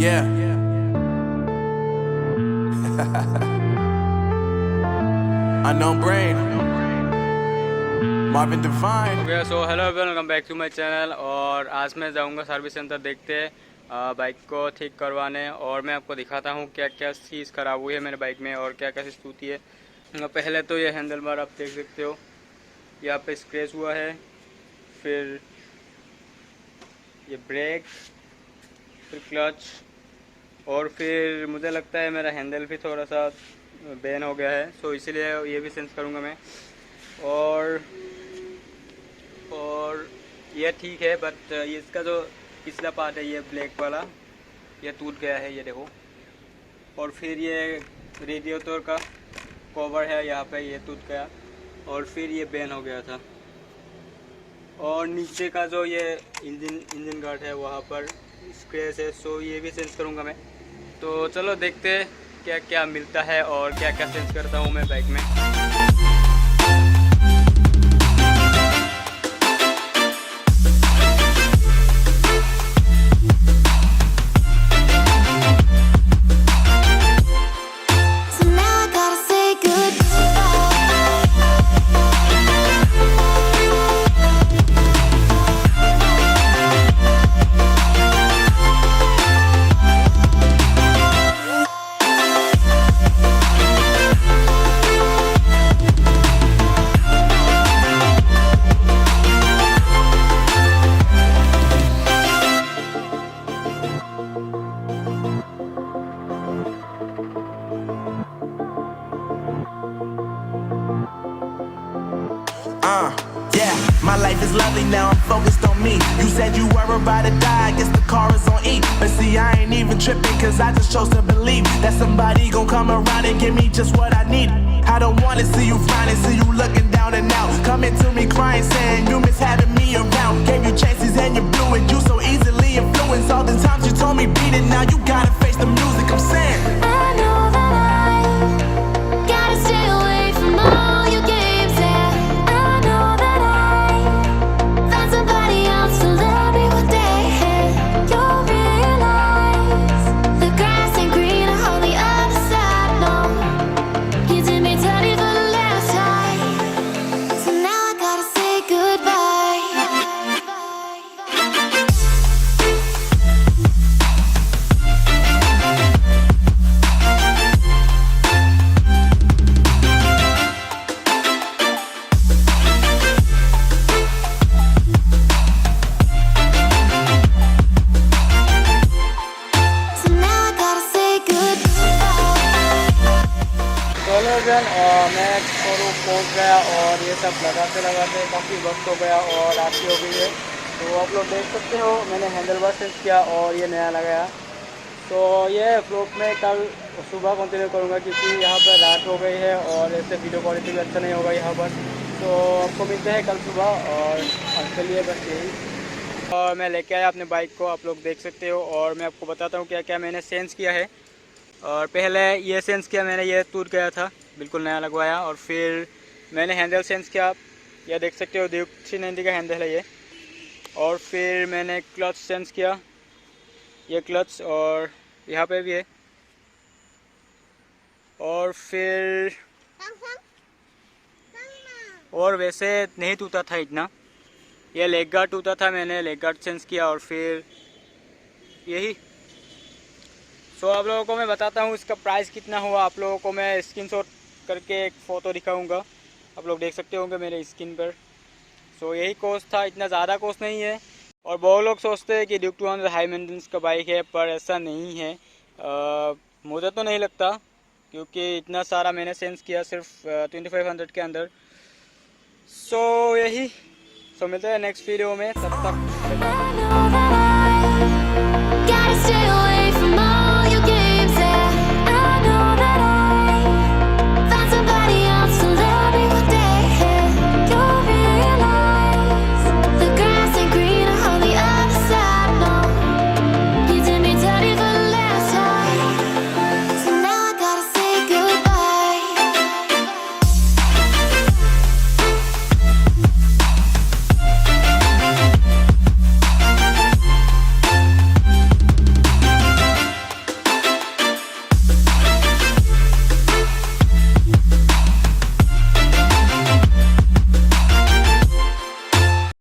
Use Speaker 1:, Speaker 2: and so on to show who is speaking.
Speaker 1: Yeah. Unknown brain. Marvin Divine.
Speaker 2: Okay so hello welcome back to my channel. और आज मैं जाऊंगा service centre देखते बाइक को ठीक करवाने, और मैं आपको दिखाता हूँ क्या क्या चीज़ ख़राब हुई है मेरे बाइक में और क्या क्या चीज़ टूटी है। पहले तो ये हैंडल बार आप देख सकते हो, यहाँ पे स्क्रैच हुआ है, फिर ये ब्रेक, फिर क्लच, और फिर मुझे लगता है मेरा हैंडल भी थोड़ा सा बैन हो गया है, सो इसीलिए ये भी चेंज करूँगा मैं। और ये ठीक है, बट इसका जो पिछला पार्ट है ये ब्लैक वाला ये टूट गया है, ये देखो। और फिर ये रेडिएटर का कवर है यहाँ पे, ये टूट गया, और फिर ये बैन हो गया था। और नीचे का जो ये इंजन गार्ड है वहाँ पर स्क्रैच है, सो ये भी चेंज करूँगा मैं। तो चलो देखते हैं क्या क्या मिलता है और क्या क्या चेंज करता हूँ मैं बाइक में।
Speaker 1: Yeah, my life is lovely now, I'm focused on me. You said you were about to die, I guess the car is on E. But see, I ain't even tripping, cause I just chose to believe that somebody gon' come around and give me just what I need. I don't wanna see you finally, see you looking down and out, coming to me crying, saying you miss having me around. Gave you chances and you blew it, you so easily influenced. All the times you told me beat it, now you gotta face the music, I'm saying
Speaker 3: I know that I gotta stay away from all your games, yeah. I know that I found somebody else to love me one day. You'll realize the grass ain't greener on the other side, no. You did me dirty for the last time, so now I gotta say goodbye.
Speaker 2: मैं showroom पहुँच गया और ये सब लगाते लगाते काफ़ी वक्त हो गया और रात हो गई है। तो आप लोग देख सकते हो मैंने हैंडल बार चेंज किया और ये नया लगाया। तो ये व्लॉग में कल सुबह कंटिन्यू करूँगा, क्योंकि यहाँ पर रात हो गई है और ऐसे वीडियो क्वालिटी भी अच्छा नहीं होगा यहाँ पर। तो आपको मिलते हैं कल सुबह, और उसके लिए बस यही। और मैं लेके आया अपने बाइक को, आप लोग देख सकते हो, और मैं आपको बताता हूँ क्या क्या मैंने चेंज किया है। और पहले ये चेंज किया मैंने, ये टूट गया था, बिल्कुल नया लगवाया। और फिर मैंने हैंडल चेंज किया, ये देख सकते हो ड्यूक 390 का हैंडल है ये। और फिर मैंने क्लच चेंज किया, ये क्लच और यहाँ पे भी है। और फिर और वैसे नहीं टूटा था इतना, ये लेग गार्ड टूटा था, मैंने लेग गार्ड चेंज किया। और फिर यही। सो आप लोगों को मैं बताता हूँ इसका प्राइस कितना हुआ। आप लोगों को मैं स्क्रीनशॉट करके एक फ़ोटो दिखाऊंगा, आप लोग देख सकते होंगे मेरे स्क्रीन पर। सो यही कॉस्ट था, इतना ज़्यादा कॉस्ट नहीं है। और बहुत लोग सोचते हैं कि ड्यूक 200 हाई मेंटेनेंस का बाइक है, पर ऐसा नहीं है। मुझे तो नहीं लगता, क्योंकि इतना सारा मैंने चेंज किया सिर्फ 2500 के अंदर। सो यही। सो मिलते हैं नेक्स्ट वीडियो में, तब तक।